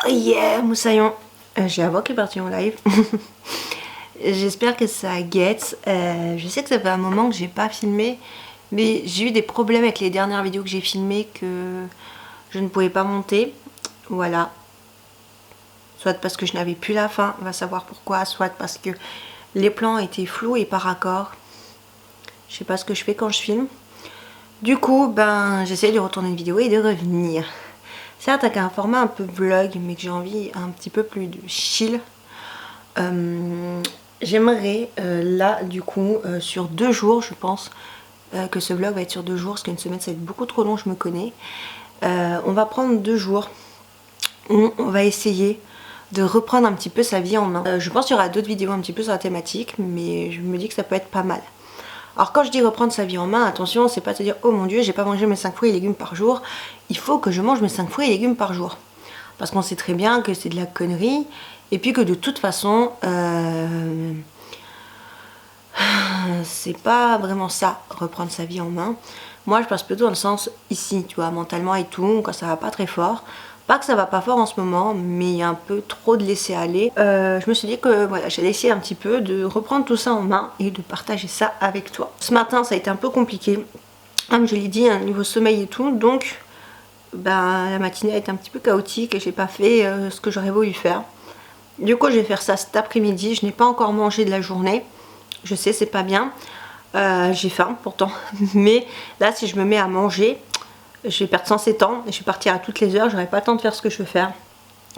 Oh yeah, moussaillon. J'ai la voix qui est partie en live. J'espère que ça guette. Je sais que ça fait un moment que j'ai pas filmé, mais j'ai eu des problèmes avec les dernières vidéos que j'ai filmées que je ne pouvais pas monter. Voilà. Soit parce que je n'avais plus la fin, on va savoir pourquoi, soit parce que les plans étaient flous et pas raccord. Je sais pas ce que je fais quand je filme. Du coup, ben, j'essaie de retourner une vidéo et de revenir. Certes, avec un format un peu vlog, mais que j'ai envie un petit peu plus de chill. J'aimerais là, du coup, sur 2 jours, je pense que ce vlog va être sur 2 jours, parce qu'une semaine, ça va être beaucoup trop long, je me connais. On va prendre 2 jours où on va essayer de reprendre un petit peu sa vie en main. Je pense qu'il y aura d'autres vidéos un petit peu sur la thématique, mais je me dis que ça peut être pas mal. Alors quand je dis reprendre sa vie en main, attention, c'est pas te dire oh mon dieu, j'ai pas mangé mes 5 fruits et légumes par jour. Il faut que je mange mes 5 fruits et légumes par jour. Parce qu'on sait très bien que c'est de la connerie. Et puis que de toute façon, c'est pas vraiment ça, reprendre sa vie en main. Moi je passe plutôt dans le sens ici, tu vois, mentalement et tout, quand ça va pas très fort. Pas que ça va pas fort en ce moment, mais il y a un peu trop de laisser aller. Je me suis dit que voilà, j'allais essayer un petit peu de reprendre tout ça en main et de partager ça avec toi. Ce matin, ça a été un peu compliqué, comme je l'ai dit, un niveau sommeil et tout, donc ben, la matinée a été un petit peu chaotique et j'ai pas fait ce que j'aurais voulu faire. Du coup, je vais faire ça cet après-midi. Je n'ai pas encore mangé de la journée. Je sais, c'est pas bien. J'ai faim pourtant, mais là, si je me mets à manger, je vais perdre 107 ans et je vais partir à toutes les heures, j'aurai pas le temps de faire ce que je veux faire.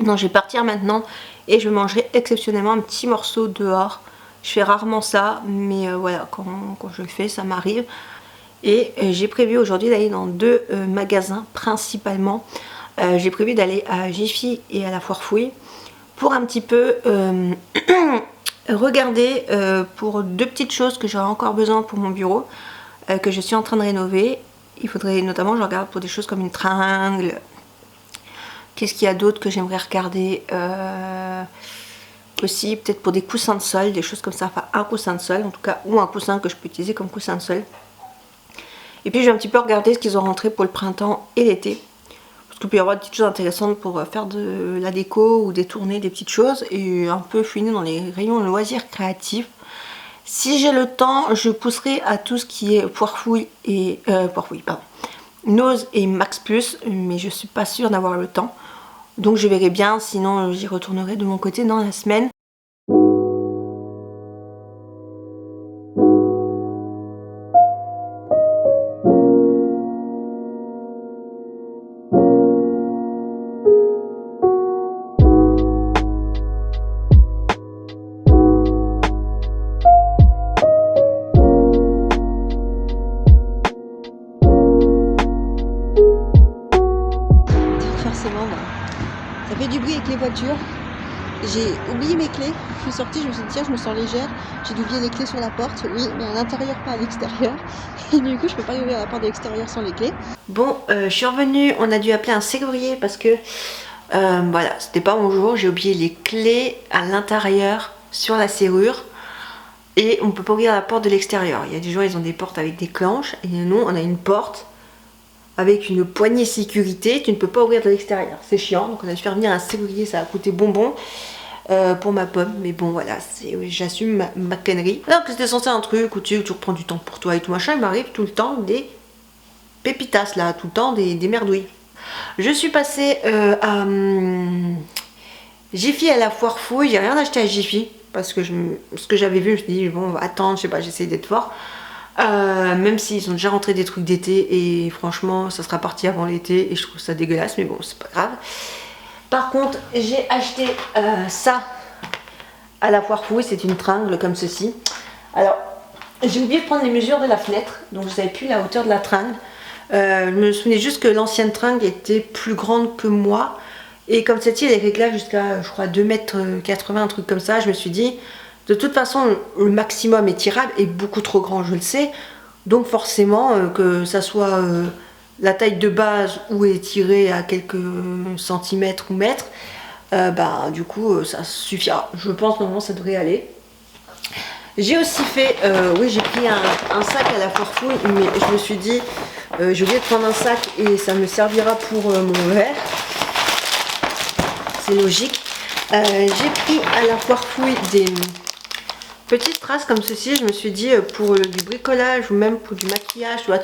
Donc je vais partir maintenant et je mangerai exceptionnellement un petit morceau dehors. Je fais rarement ça, mais voilà, quand je le fais, ça m'arrive. Et j'ai prévu aujourd'hui d'aller dans 2 magasins principalement. J'ai prévu d'aller à Jiffy et à la Foire Fouille pour un petit peu regarder pour 2 petites choses que j'aurai encore besoin pour mon bureau, que je suis en train de rénover. Il faudrait notamment, je regarde pour des choses comme une tringle. Qu'est-ce qu'il y a d'autre que j'aimerais regarder aussi, peut-être pour des coussins de sol, des choses comme ça. Enfin, un coussin de sol en tout cas, ou un coussin que je peux utiliser comme coussin de sol. Et puis je vais un petit peu regarder ce qu'ils ont rentré pour le printemps et l'été. Parce qu'il peut y avoir des petites choses intéressantes pour faire de la déco ou détourner des petites choses. Et un peu fouiner dans les rayons loisirs créatifs. Si j'ai le temps, je pousserai à tout ce qui est Foire Fouille et Nose et Max Plus, mais je suis pas sûre d'avoir le temps. Donc je verrai bien, sinon j'y retournerai de mon côté dans la semaine. Ça fait du bruit avec les voitures. J'ai oublié mes clés. Je suis sortie, je me suis dit tiens, je me sens légère. J'ai oublié les clés sur la porte, oui, mais à l'intérieur, pas à l'extérieur. Et du coup, je peux pas ouvrir la porte de l'extérieur sans les clés. Bon, je suis revenue. On a dû appeler un serrurier parce que voilà, c'était pas mon jour. J'ai oublié les clés à l'intérieur sur la serrure. Et on peut pas ouvrir la porte de l'extérieur. Il y a des gens, ils ont des portes avec des clenches. Et nous, on a une porte avec une poignée sécurité, tu ne peux pas ouvrir de l'extérieur. C'est chiant, donc on a dû faire venir un serrurier, ça a coûté bonbon pour ma pomme. Mais bon voilà, oui, j'assume ma connerie. Alors que c'était censé un truc où tu reprends du temps pour toi et tout machin, il m'arrive tout le temps des pépitas là, tout le temps des merdouilles. Je suis passée à Jiffy à la Foire Fouille, j'ai rien acheté à Jiffy parce que ce que j'avais vu, je me suis dit bon, on va attendre, je sais pas, j'essaye d'être fort. Même s'ils ont déjà rentré des trucs d'été et franchement ça sera parti avant l'été et je trouve ça dégueulasse, mais bon c'est pas grave. Par contre j'ai acheté ça à la Foire Fouille, c'est une tringle comme ceci. Alors j'ai oublié de prendre les mesures de la fenêtre, donc je savais plus la hauteur de la tringle. Je me souvenais juste que l'ancienne tringle était plus grande que moi et comme celle-ci elle est réglable jusqu'à je crois 2,80 m, un truc comme ça. Je me suis dit de toute façon, le maximum étirable est beaucoup trop grand, je le sais. Donc forcément, que ça soit la taille de base ou étirée à quelques centimètres ou mètres, bah, du coup, ça suffira. Je pense normalement ça devrait aller. J'ai aussi fait, oui j'ai pris un sac à la Foire Fouille, mais je me suis dit, j'ai oublié de prendre un sac et ça me servira pour mon verre. c'est logique. J'ai pris à la foire fouille des petites traces comme ceci. Je me suis dit pour du bricolage ou même pour du maquillage, tu vois,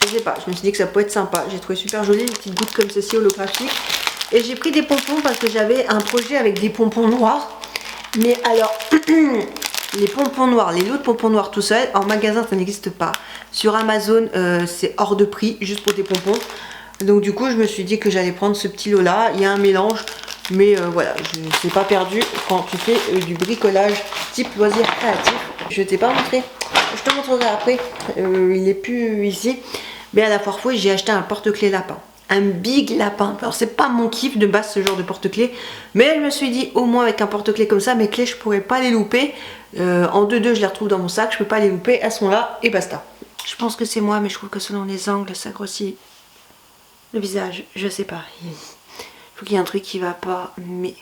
je sais pas, je me suis dit que ça peut être sympa. J'ai trouvé super joli, des petites gouttes comme ceci holographiques. Et j'ai pris des pompons parce que j'avais un projet avec des pompons noirs. Mais alors, les pompons noirs, les lots de pompons noirs tout seul, en magasin ça n'existe pas. Sur Amazon c'est hors de prix, juste pour des pompons. Donc du coup je me suis dit que j'allais prendre ce petit lot là. Il y a un mélange, mais voilà, je ne suis pas perdu quand tu fais du bricolage type loisir créatif. Je t'ai pas montré, je te montrerai après, il n'est plus ici. Mais à la foire fouille j'ai acheté un porte-clés lapin. Un big lapin. Alors c'est pas mon kiff de base ce genre de porte-clés, mais je me suis dit au moins avec un porte-clés comme ça mes clés je pourrais pas les louper. En 2-2 je les retrouve dans mon sac, je peux pas les louper, elles sont là et basta. Je pense que c'est moi, mais je trouve que selon les angles ça grossit le visage, je sais pas. Il faut qu'il y ait un truc qui va pas, mais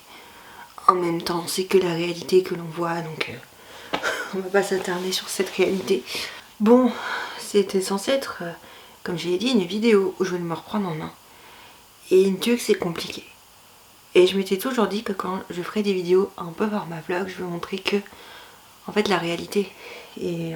en même temps c'est que la réalité que l'on voit, donc on va pas s'attarder sur cette réalité. Bon, c'était censé être, comme j'ai dit, une vidéo où je vais me reprendre en main. Et Dieu que c'est compliqué. Et je m'étais toujours dit que quand je ferai des vidéos un peu format vlog, je vais montrer que, en fait, la réalité. Et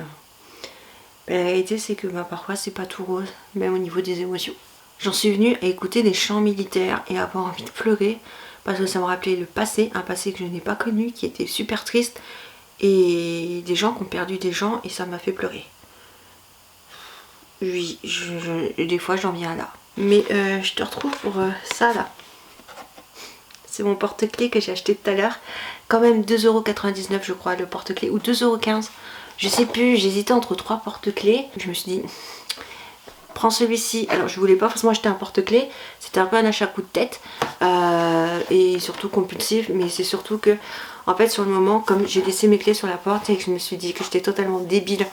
la réalité, c'est que parfois, c'est pas tout rose, même au niveau des émotions. J'en suis venue à écouter des chants militaires et à avoir envie de pleurer parce que ça me rappelait le passé, un passé que je n'ai pas connu, qui était super triste, et des gens qui ont perdu des gens et ça m'a fait pleurer. Oui, des fois j'en viens là. Mais je te retrouve pour ça là. C'est mon porte-clés que j'ai acheté tout à l'heure. Quand même 2,99 € je crois le porte-clés, ou 2,15 €. Je sais plus, j'hésitais entre 3 porte-clés. Je me suis dit, prends celui-ci. Alors je voulais pas forcément acheter un porte-clés. C'était un peu un achat coup de tête. Et surtout compulsif. Mais c'est surtout que, en fait sur le moment, comme j'ai laissé mes clés sur la porte et que je me suis dit que j'étais totalement débile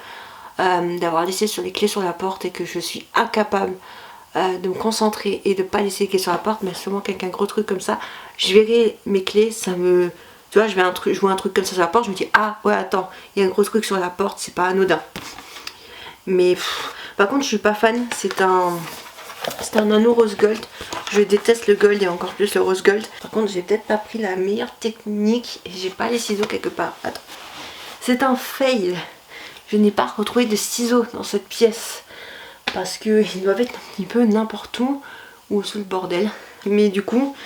d'avoir laissé sur les clés sur la porte et que je suis incapable de me concentrer et de pas laisser les clés sur la porte, mais seulement qu'avec un gros truc comme ça, je verrai mes clés, ça me... Tu vois, je vois un truc comme ça sur la porte, je me dis, ah ouais attends, il y a un gros truc sur la porte, c'est pas anodin. Mais par contre je suis pas fan, c'est un anneau rose gold, je déteste le gold et encore plus le rose gold. Par contre j'ai peut-être pas pris la meilleure technique et j'ai pas les ciseaux quelque part. Attends, c'est un fail. Je n'ai pas retrouvé de ciseaux dans cette pièce parce qu'ils doivent être un petit peu n'importe où ou sous le bordel. Mais du coup,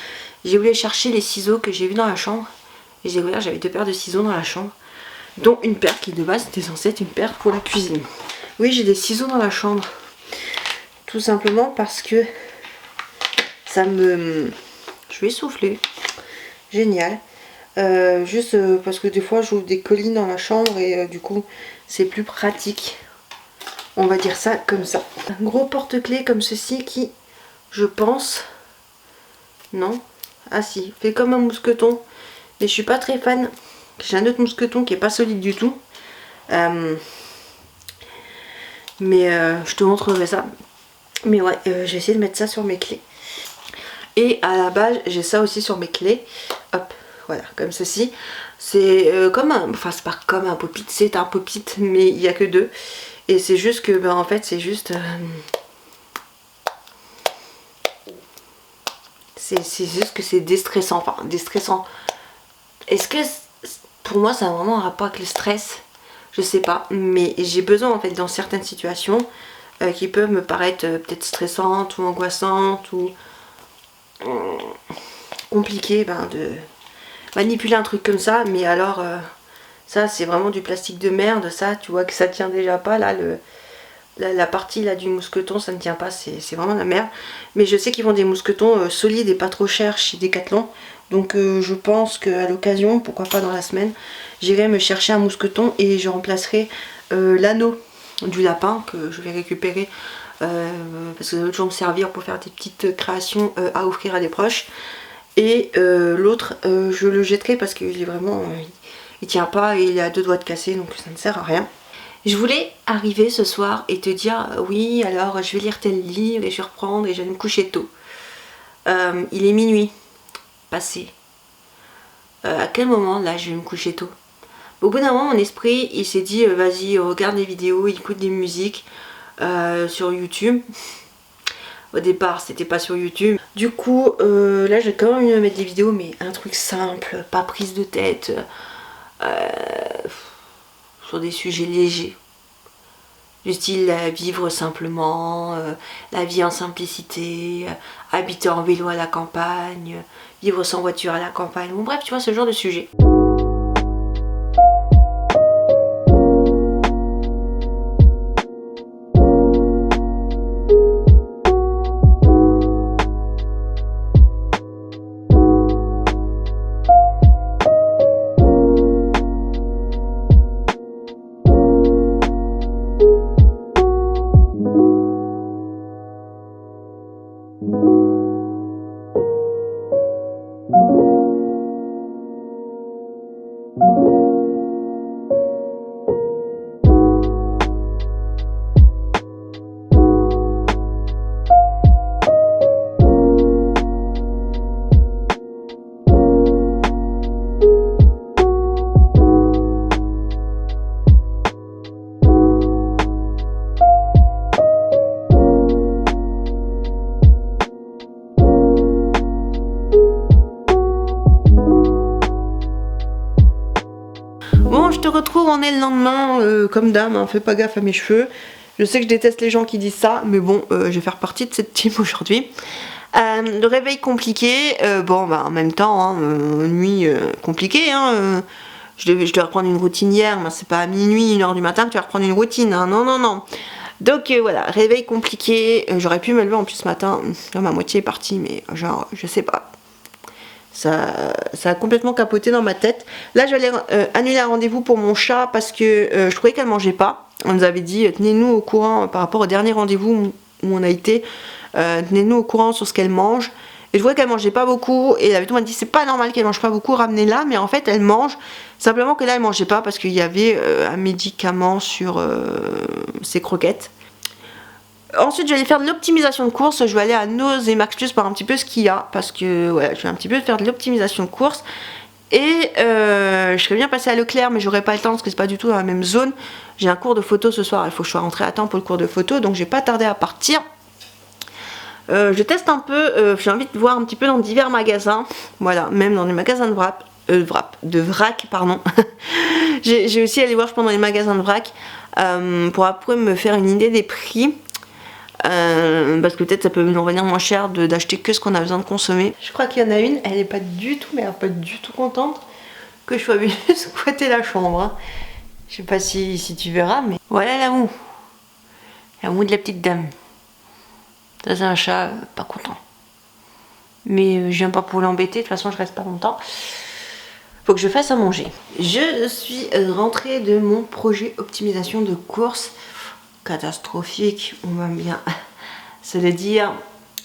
j'ai voulu chercher les ciseaux que j'ai vus dans la chambre et j'ai découvert que j'avais 2 paires de ciseaux dans la chambre, dont une paire qui de base était censée être une paire pour la cuisine. Oui, j'ai des ciseaux dans la chambre, tout simplement parce que ça me... Je vais souffler. Génial. Juste parce que des fois j'ouvre des colis dans la chambre et du coup c'est plus pratique, on va dire ça comme ça. Un gros porte-clés comme ceci qui, je pense, non, ah si, fait comme un mousqueton, mais je suis pas très fan. J'ai un autre mousqueton qui est pas solide du tout, mais je te montrerai ça. Mais ouais, j'ai essayé de mettre ça sur mes clés et à la base j'ai ça aussi sur mes clés, hop. Voilà, comme ceci. C'est comme un... Enfin, c'est pas comme un pop-it, c'est un pop-it, mais il n'y a que 2. Et c'est juste que, en fait, c'est juste... c'est juste que c'est déstressant. Enfin, déstressant. Est-ce que... Pour moi, ça a vraiment un rapport avec le stress? Je sais pas. Mais j'ai besoin, en fait, dans certaines situations qui peuvent me paraître peut-être stressantes ou angoissantes ou... compliquées, de... manipuler un truc comme ça, mais alors ça c'est vraiment du plastique de merde, ça tu vois que ça tient déjà pas là, la partie là du mousqueton ça ne tient pas, c'est vraiment la merde. Mais je sais qu'ils font des mousquetons solides et pas trop chers chez Decathlon, donc je pense qu'à l'occasion, pourquoi pas dans la semaine, j'irai me chercher un mousqueton et je remplacerai l'anneau du lapin que je vais récupérer parce que ça va toujours me servir pour faire des petites créations à offrir à des proches. Et l'autre je le jetterai parce qu'il est vraiment il tient pas et il est à 2 doigts de casser, donc ça ne sert à rien. Je voulais arriver ce soir et te dire oui alors je vais lire tel livre et je vais reprendre et je vais me coucher tôt. Il est minuit passé. À quel moment là je vais me coucher tôt? Au bout d'un moment mon esprit il s'est dit vas-y regarde des vidéos, écoute des musiques sur YouTube. Au départ c'était pas sur YouTube. Du coup là j'ai quand même envie de mettre des vidéos, mais un truc simple, pas prise de tête, sur des sujets légers. Du style vivre simplement, la vie en simplicité, habiter en vélo à la campagne, vivre sans voiture à la campagne. Bon bref, tu vois, ce genre de sujet. Bon, je te retrouve, on est le lendemain, comme d'hab, hein, fais pas gaffe à mes cheveux. Je sais que je déteste les gens qui disent ça, mais bon, je vais faire partie de cette team aujourd'hui. Le réveil compliqué, bon, bah en même temps, hein, nuit compliquée, hein, je devais reprendre une routine hier, mais c'est pas à minuit, 1h du matin que tu vas reprendre une routine, hein, non, non, non. Donc voilà, réveil compliqué, j'aurais pu me lever en plus ce matin, ma moitié est partie, mais genre, je sais pas. Ça a complètement capoté dans ma tête. Là, j'allais annuler un rendez-vous pour mon chat parce que je trouvais qu'elle mangeait pas. On nous avait dit, tenez-nous au courant par rapport au dernier rendez-vous où on a été. Tenez-nous au courant sur ce qu'elle mange. Et je voyais qu'elle mangeait pas beaucoup. Et la véto m'a dit, c'est pas normal qu'elle mange pas beaucoup, ramenez-la. Mais en fait, elle mange. Simplement que là, elle mangeait pas parce qu'il y avait un médicament sur ses croquettes. Ensuite, je vais aller faire de l'optimisation de course. Je vais aller à Noz et Max Plus voir un petit peu ce qu'il y a. Parce que ouais, je vais un petit peu faire de l'optimisation de course. Et je serais bien passée à Leclerc, mais j'aurais pas le temps parce que c'est pas du tout dans la même zone. J'ai un cours de photo ce soir. Il faut que je sois rentrée à temps pour le cours de photo. Donc, j'ai pas tardé à partir. Je teste un peu. J'ai envie de voir un petit peu dans divers magasins. Voilà, même dans des magasins de vrac, pardon. J'ai aussi allé voir, je pense, dans les magasins de vrac. Pour après me faire une idée des prix. Parce que peut-être ça peut nous revenir moins cher d'acheter que ce qu'on a besoin de consommer. Je crois qu'il y en a une, elle est pas du tout, mais elle est pas du tout contente que je sois venue squatter la chambre. Hein. Je sais pas si tu verras, mais voilà la moue. La moue de la petite dame. Ça c'est un chat pas content. Mais je viens pas pour l'embêter, de toute façon je reste pas longtemps. Faut que je fasse à manger. Je suis rentrée de mon projet optimisation de course. Catastrophique, on va bien se le dire.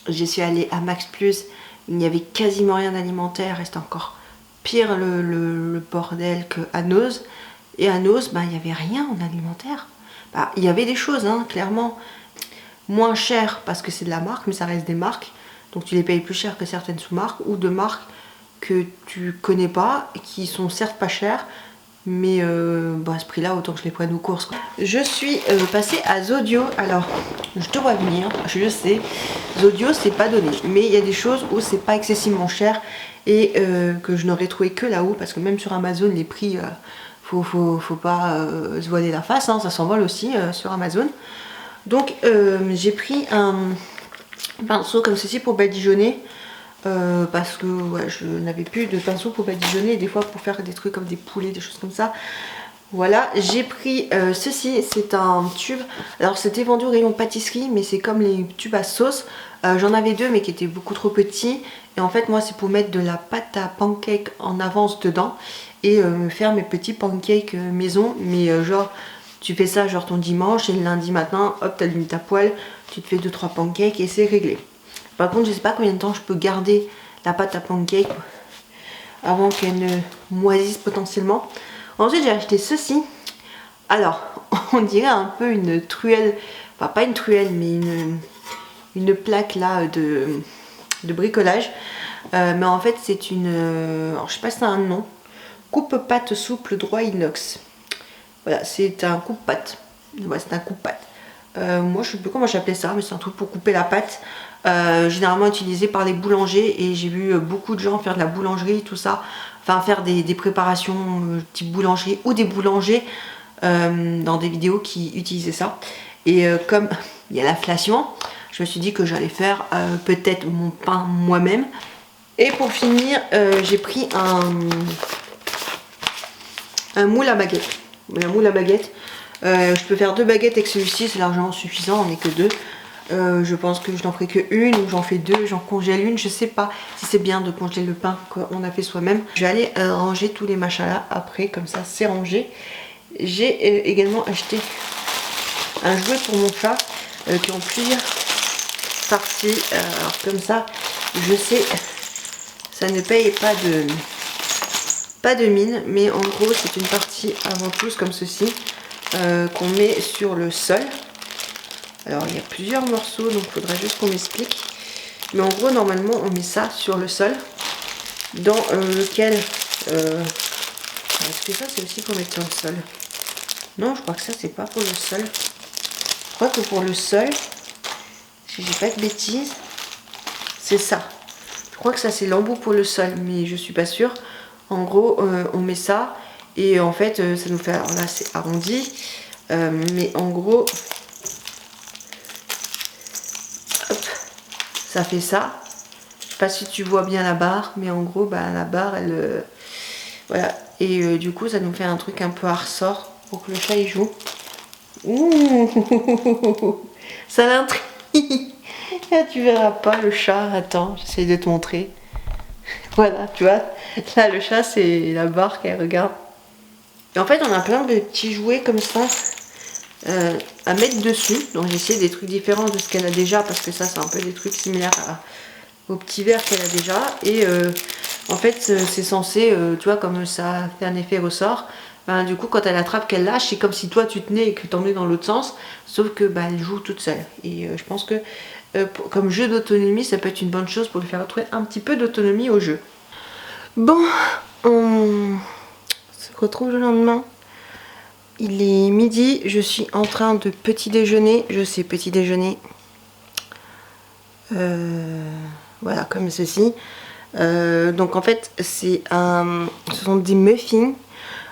Je suis allée à Max Plus, il n'y avait quasiment rien d'alimentaire, reste encore pire le bordel qu'à Noz. Et à Noz, bah, il n'y avait rien en alimentaire. Bah, il y avait des choses, hein, clairement, moins chères parce que c'est de la marque, mais ça reste des marques. Donc tu les payes plus cher que certaines sous-marques ou de marques que tu connais pas, qui sont certes pas chères, mais bah à ce prix là autant que je les prenne aux courses quoi. Je suis passée à Zodio. Alors je te vois venir, je sais, Zodio c'est pas donné, mais il y a des choses où c'est pas excessivement cher et que je n'aurais trouvé que là-haut, parce que même sur Amazon les prix faut pas se voiler la face, hein, ça s'envole aussi sur Amazon. Donc j'ai pris un pinceau comme ceci pour badigeonner. Parce que ouais, je n'avais plus de pinceau pour badigeonner, et des fois pour faire des trucs comme des poulets, des choses comme ça. Voilà, j'ai pris ceci, c'est un tube. Alors c'était vendu au rayon pâtisserie, mais c'est comme les tubes à sauce. J'en avais deux mais qui étaient beaucoup trop petits. Et en fait moi c'est pour mettre de la pâte à pancake en avance dedans et me faire mes petits pancakes maison. Mais genre tu fais ça genre ton dimanche et le lundi matin, hop t'allumes ta poêle, tu te fais 2-3 pancakes et c'est réglé. Par contre, je sais pas combien de temps je peux garder la pâte à pancake avant qu'elle ne moisisse potentiellement. Ensuite, j'ai acheté ceci. Alors, on dirait un peu une truelle, enfin pas une truelle, mais une plaque là de bricolage. Mais en fait, c'est une, alors je sais pas si c'est un nom, coupe-pâte souple droit inox. Voilà, c'est un coupe-pâte. Ouais, c'est un coupe-pâte. Moi, je sais plus comment j'appelais ça, mais c'est un truc pour couper la pâte. généralement utilisé par les boulangers, et j'ai vu beaucoup de gens faire de la boulangerie, tout ça, enfin faire des préparations type boulangerie ou des boulangers dans des vidéos qui utilisaient ça. Et comme il y a l'inflation, je me suis dit que j'allais faire peut-être mon pain moi-même. Et pour finir, j'ai pris un moule à baguette. Un moule à baguette. Je peux faire 2 baguettes avec celui-ci, c'est largement suffisant, on n'est que 2. Je pense que je n'en ferai que une, ou j'en fais 2, j'en congèle une, je sais pas si c'est bien de congeler le pain qu'on a fait soi-même. Je vais aller ranger tous les machins là après, comme ça c'est rangé. J'ai également acheté un jouet pour mon chat qui ont plusieurs parties. Alors comme ça, je sais, ça ne paye pas de mine, mais en gros c'est une partie avant tout comme ceci qu'on met sur le sol. Alors il y a plusieurs morceaux, donc il faudra juste qu'on m'explique. Mais en gros normalement on met ça sur le sol, dans lequel... Est-ce que ça c'est aussi pour mettre sur le sol? Non, je crois que ça c'est pas pour le sol. Je crois que pour le sol, si j'ai pas de bêtises, c'est ça. Je crois que ça c'est l'embout pour le sol, mais je suis pas sûre. En gros on met ça, et en fait ça nous fait... Alors là c'est arrondi, mais en gros... Ça fait ça. Je sais pas si tu vois bien la barre, mais en gros bah, la barre elle voilà, et du coup ça nous fait un truc un peu à ressort pour que le chat y joue. Ouh, ça l'intrigue. Tu verras pas le chat. Attends, j'essaie de te montrer. Voilà, tu vois, là le chat c'est la barre qu'elle regarde. Et en fait on a plein de petits jouets comme ça à mettre dessus. Donc j'ai essayé des trucs différents de ce qu'elle a déjà, parce que ça c'est un peu des trucs similaires au petit verre qu'elle a déjà. Et en fait c'est censé, tu vois, comme ça fait un effet ressort, ben, du coup quand elle attrape, qu'elle lâche, c'est comme si toi tu tenais et que tu t'emmenais dans l'autre sens, sauf que bah, elle joue toute seule. Et je pense que comme jeu d'autonomie, ça peut être une bonne chose pour lui faire retrouver un petit peu d'autonomie au jeu. Bon, on se retrouve le lendemain. Il est midi, je suis en train de petit déjeuner. Je sais, petit déjeuner. Voilà, comme ceci. Donc en fait, ce sont des muffins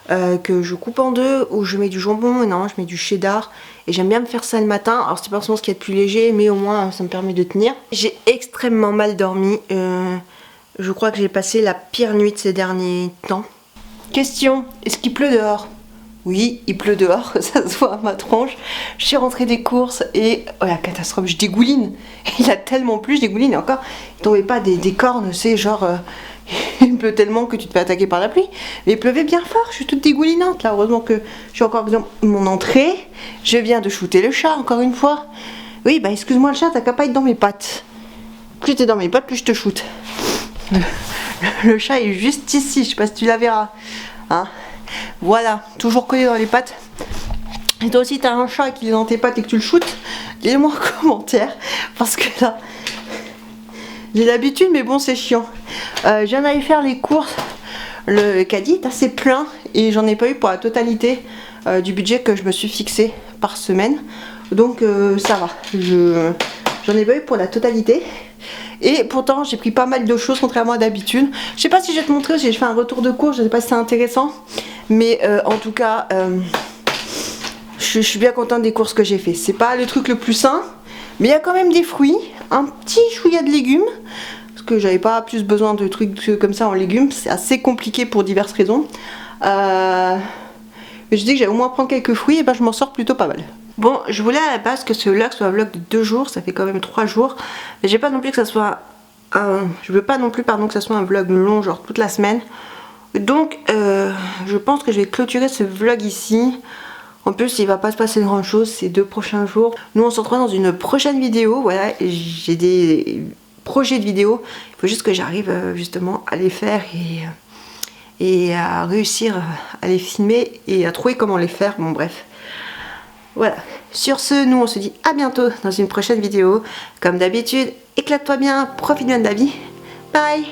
que je coupe en deux, où je mets du jambon, et non, je mets du cheddar. Et j'aime bien me faire ça le matin. Alors c'est pas forcément ce qu'il y a de plus léger, mais au moins ça me permet de tenir. J'ai extrêmement mal dormi. Je crois que j'ai passé la pire nuit de ces derniers temps. Question, est-ce qu'il pleut dehors? Oui, il pleut dehors, ça se voit à ma tronche. Je suis rentrée des courses et... Oh la catastrophe, je dégouline. Il a tellement plu, je dégouline. Et encore, il tombait pas des cornes, c'est genre... il pleut tellement que tu te fais attaquer par la pluie. Mais il pleuvait bien fort, je suis toute dégoulinante là. Heureusement que je suis encore dans mon entrée. Je viens de shooter le chat, encore une fois. Oui, bah excuse-moi le chat, t'as qu'à pas être dans mes pattes. Plus t'es dans mes pattes, plus je te shoote. Le chat est juste ici, je sais pas si tu la verras. Hein? Voilà, toujours collé dans les pattes. Et toi aussi t'as un chat qui est dans tes pattes et que tu le shootes, dis-le-moi en commentaire, parce que là j'ai l'habitude, mais bon c'est chiant. Je viens d'aller faire les courses. Le caddie est assez plein et j'en ai pas eu pour la totalité du budget que je me suis fixé par semaine. Donc ça va, j'en ai pas eu pour la totalité. Et pourtant j'ai pris pas mal de choses contrairement à d'habitude. Je sais pas si je vais te montrer, j'ai fait un retour de course, je sais pas si c'est intéressant. Mais en tout cas, je suis bien contente des courses que j'ai fait. C'est pas le truc le plus sain, mais il y a quand même des fruits, un petit chouïa de légumes. Parce que j'avais pas plus besoin de trucs comme ça en légumes. C'est assez compliqué pour diverses raisons. Mais je dis que j'allais au moins prendre quelques fruits et ben je m'en sors plutôt pas mal. Bon, je voulais à la base que ce vlog soit un vlog de 2 jours, ça fait quand même 3 jours. Mais j'ai pas non plus que ça soit je veux pas non plus que ça soit un vlog long, genre toute la semaine. Donc je pense que je vais clôturer ce vlog ici. En plus il va pas se passer grand chose ces 2 prochains jours. Nous on se retrouve dans une prochaine vidéo. Voilà, j'ai des projets de vidéos. Il faut juste que j'arrive justement à les faire et à réussir à les filmer et à trouver comment les faire. Bon bref. Voilà, sur ce, nous on se dit à bientôt dans une prochaine vidéo. Comme d'habitude, éclate-toi bien, profite bien de la vie. Bye!